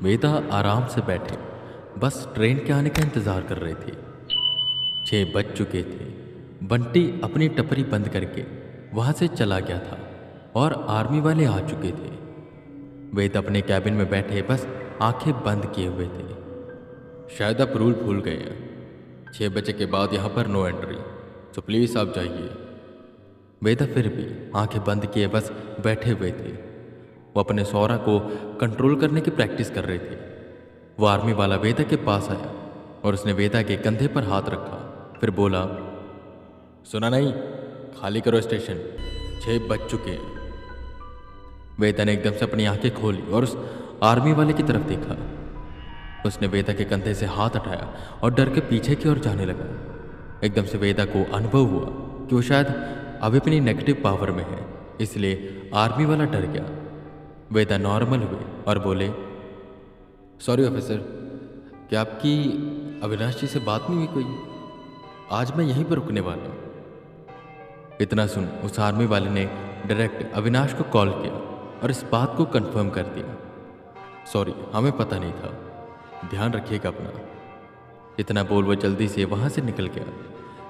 वेदा आराम से बैठे बस ट्रेन के आने का इंतज़ार कर रहे थे। 6 बज चुके थे। बंटी अपनी टपरी बंद करके वहाँ से चला गया था और आर्मी वाले आ चुके थे। वेद अपने कैबिन में बैठे बस आंखें बंद किए हुए थे। शायद आप रूल भूल गए हैं। 6 बजे के बाद यहाँ पर नो एंट्री, तो प्लीज़ आप जाइए। वेदा फिर भी आंखें बंद किए बस बैठे हुए थे। वो अपने सौरा को कंट्रोल करने की प्रैक्टिस कर रहे थे। वो आर्मी वाला वेदा के पास आया और उसने वेदा के कंधे पर हाथ रखा, फिर बोला, सुना नहीं, खाली करो स्टेशन, 6 बज चुके हैं। वेदा ने एकदम से अपनी आंखें खोली और उस आर्मी वाले की तरफ देखा। उसने वेदा के कंधे से हाथ हटाया और डर के पीछे की ओर जाने लगा। एकदम से वेदा को अनुभव हुआ कि वो शायद अभी अपनी नेगेटिव पावर में है, इसलिए आर्मी वाला डर गया। वेदा नॉर्मल हुए और बोले, सॉरी ऑफिसर, क्या आपकी अविनाश जी से बात नहीं हुई कोई? आज मैं यहीं पर रुकने वाला हूँ। इतना सुन उस आर्मी वाले ने डायरेक्ट अविनाश को कॉल किया और इस बात को कंफर्म कर दिया। सॉरी, हमें पता नहीं था, ध्यान रखिएगा अपना। इतना बोल वो जल्दी से वहाँ से निकल गया।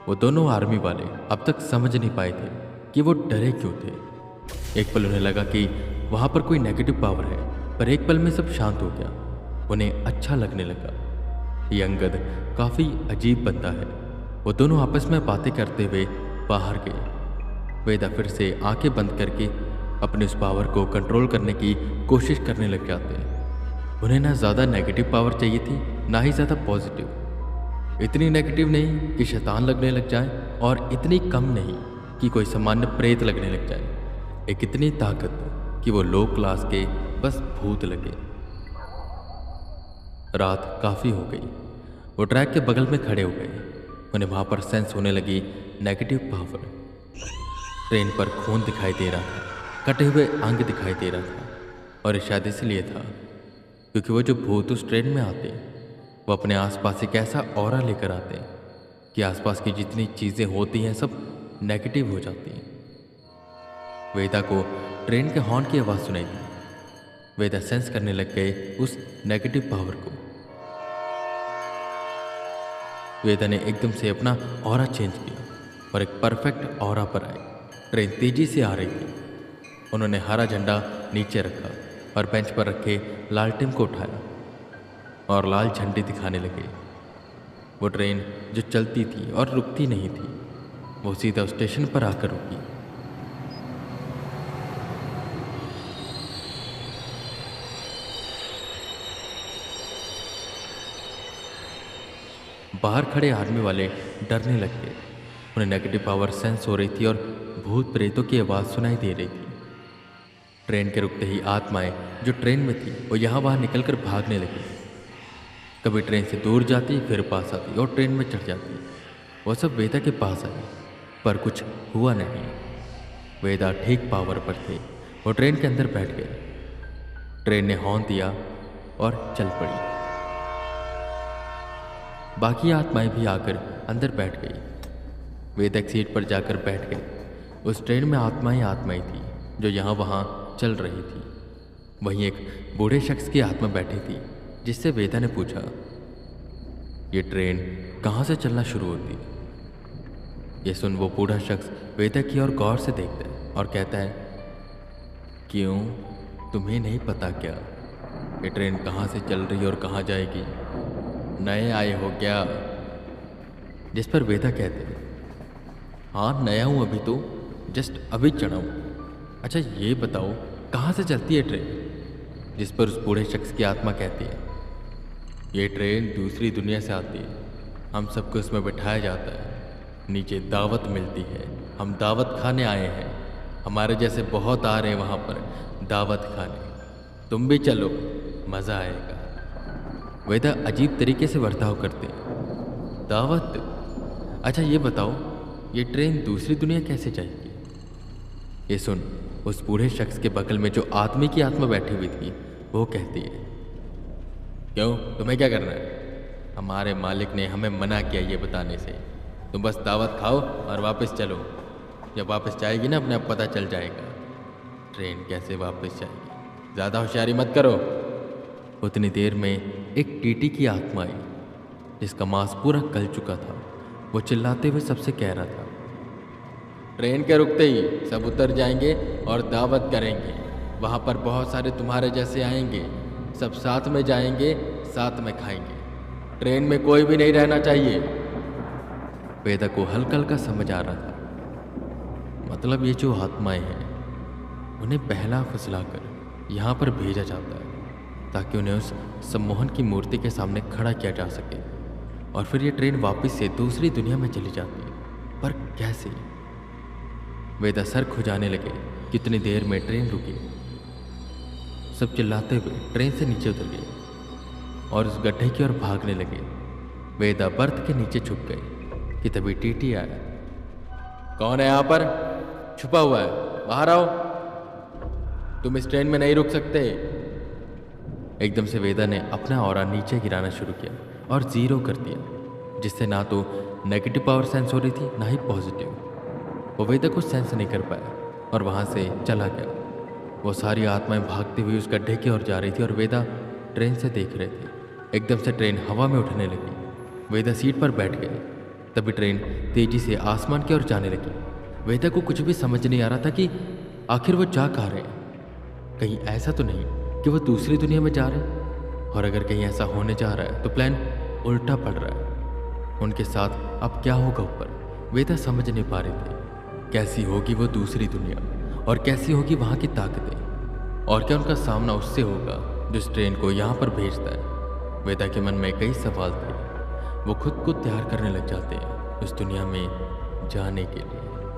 वो दोनों आर्मी वाले अब तक समझ नहीं पाए थे कि वो डरे क्यों थे। एक पल उन्हें लगा कि वहाँ पर कोई नेगेटिव पावर है, पर एक पल में सब शांत हो गया। उन्हें अच्छा लगने लगा। ये अंगद काफ़ी अजीब बंदा है। वो दोनों आपस में बातें करते हुए बाहर गए। वेदा फिर से आंखें बंद करके अपने उस पावर को कंट्रोल करने की कोशिश करने लग जाते हैं। उन्हें ना ज़्यादा नेगेटिव पावर चाहिए थी, ना ही ज़्यादा पॉजिटिव। इतनी नेगेटिव नहीं कि शैतान लगने लग जाए और इतनी कम नहीं कि कोई सामान्य प्रेत लगने लग जाए। एक इतनी ताकत कि वो लो क्लास के बस भूत लगे। रात काफ़ी हो गई। वो ट्रैक के बगल में खड़े हो गए। उन्हें वहाँ पर सेंस होने लगी नेगेटिव पावर। ट्रेन पर खून दिखाई दे रहा था, कटे हुए अंग दिखाई दे रहा था, और ये शायद इसलिए था क्योंकि वो जो भूत उस ट्रेन में आते वो अपने आसपास एक ऐसा ऑरा लेकर आते कि आसपास की जितनी चीज़ें होती हैं सब नेगेटिव हो जाती हैं। वेदा को ट्रेन के हॉर्न की आवाज़ सुनाई दी। वेदा सेंस करने लग गए उस नेगेटिव पावर को। वेदा ने एकदम से अपना ऑरा चेंज किया और एक परफेक्ट ऑरा पर आए। ट्रेन तेजी से आ रही थी। उन्होंने हरा झंडा नीचे रखा और बेंच पर रखे लालटेन को उठाया और लाल झंडे दिखाने लगे। वो ट्रेन जो चलती थी और रुकती नहीं थी, वो सीधा स्टेशन पर आकर रुकी। बाहर खड़े आर्मी वाले डरने लग गए। उन्हें नेगेटिव पावर सेंस हो रही थी और भूत प्रेतों की आवाज़ सुनाई दे रही थी। ट्रेन के रुकते ही आत्माएं जो ट्रेन में थी वो यहाँ वहाँ निकलकर भागने लगी। कभी ट्रेन से दूर जाती, फिर पास आती और ट्रेन में चढ़ जाती। वो सब वेदा के पास आई, पर कुछ हुआ नहीं। वेदा ठीक पावर पर थे। वो ट्रेन के अंदर बैठ गए। ट्रेन ने हॉर्न दिया और चल पड़ी। बाकी आत्माएं भी आकर अंदर बैठ गई। वेदा एक सीट पर जाकर बैठ गए। उस ट्रेन में आत्माएं थी जो यहाँ वहाँ चल रही थी। वहीं एक बूढ़े शख्स की आत्मा बैठी थी, जिससे वेदा ने पूछा, ये ट्रेन कहाँ से चलना शुरू होती? ये सुन वो बूढ़ा शख्स वेदा की ओर गौर से देखता है और कहता है, क्यों, तुम्हें नहीं पता क्या ये ट्रेन कहाँ से चल रही और कहाँ जाएगी? नए आए हो क्या? जिस पर वेदा कहते हैं, हाँ नया हूँ, अभी तो जस्ट अभी चढ़ा हूँ। अच्छा ये बताओ कहाँ से चलती है ट्रेन? जिस पर उस बूढ़े शख्स की आत्मा कहती है, ये ट्रेन दूसरी दुनिया से आती है, हम सबको इसमें बिठाया जाता है, नीचे दावत मिलती है, हम दावत खाने आए हैं, हमारे जैसे बहुत आ रहे हैं वहाँ पर दावत खाने, तुम भी चलो, मज़ा आएगा। वेदा अजीब तरीके से बर्ताव करते हैं। दावत? अच्छा ये बताओ ये ट्रेन दूसरी दुनिया कैसे जाएगी? ये सुन उस बूढ़े शख्स के बगल में जो आदमी की आत्मा बैठी हुई थी वो कहती है, क्यों, तुम्हें क्या करना है? हमारे मालिक ने हमें मना किया ये बताने से। तुम बस दावत खाओ और वापस चलो। जब वापस जाएगी ना अपने आप पता चल जाएगा ट्रेन कैसे वापस जाएगी। ज़्यादा होशियारी मत करो। उतनी देर में एक टीटी की आत्मा आई, जिसका मांस पूरा गल चुका था। वो चिल्लाते हुए सबसे कह रहा था, ट्रेन के रुकते ही सब उतर जाएंगे और दावत करेंगे। वहाँ पर बहुत सारे तुम्हारे जैसे आएंगे, सब साथ में जाएंगे, साथ में खाएंगे। ट्रेन में कोई भी नहीं रहना चाहिए। वेदा को हल्का हल्का समझ आ रहा था, मतलब ये जो आत्माएं हैं उन्हें बहला फुसला कर यहाँ पर भेजा जाता है ताकि उन्हें उस सम्मोहन की मूर्ति के सामने खड़ा किया जा सके और फिर ये ट्रेन वापस से दूसरी दुनिया में चली जाती है। पर कैसे? वेदा सर खुजाने लगे। कितनी देर में ट्रेन रुकी। सब चिल्लाते हुए ट्रेन से नीचे उतर गए और उस गड्ढे की ओर भागने लगे। वेदा बर्थ के नीचे छुप गए कि तभी टीटी आया। कौन है यहाँ पर? छुपा हुआ है, बाहर आओ। तुम इस ट्रेन में नहीं रुक सकते। एकदम से वेदा ने अपना ऑरा नीचे गिराना शुरू किया और 0 कर दिया, जिससे ना तो नेगेटिव पावर सेंस हो रही थी ना ही पॉजिटिव। वो वेदा को सेंस नहीं कर पाया और वहाँ से चला गया। वो सारी आत्माएं भागती हुई उस गड्ढे की ओर जा रही थी और वेदा ट्रेन से देख रहे थे। एकदम से ट्रेन हवा में उठने लगी। वेदा सीट पर बैठ गए। तभी ट्रेन तेजी से आसमान की ओर जाने लगी। वेदा को कुछ भी समझ नहीं आ रहा था कि आखिर वो जा कहाँ रहे हैं। कहीं ऐसा तो नहीं कि वो दूसरी दुनिया में जा रहे हैं, और अगर कहीं ऐसा होने जा रहा है तो प्लान उल्टा पड़ रहा है। उनके साथ अब क्या होगा ऊपर, वेदा समझ नहीं पा रहे थे। कैसी होगी वो दूसरी दुनिया और कैसी होगी वहाँ की ताकतें, और क्या उनका सामना उससे होगा जो इस ट्रेन को यहाँ पर भेजता है। वेदा के मन में कई सवाल थे। वो खुद को तैयार करने लग जाते हैं उस दुनिया में जाने के लिए।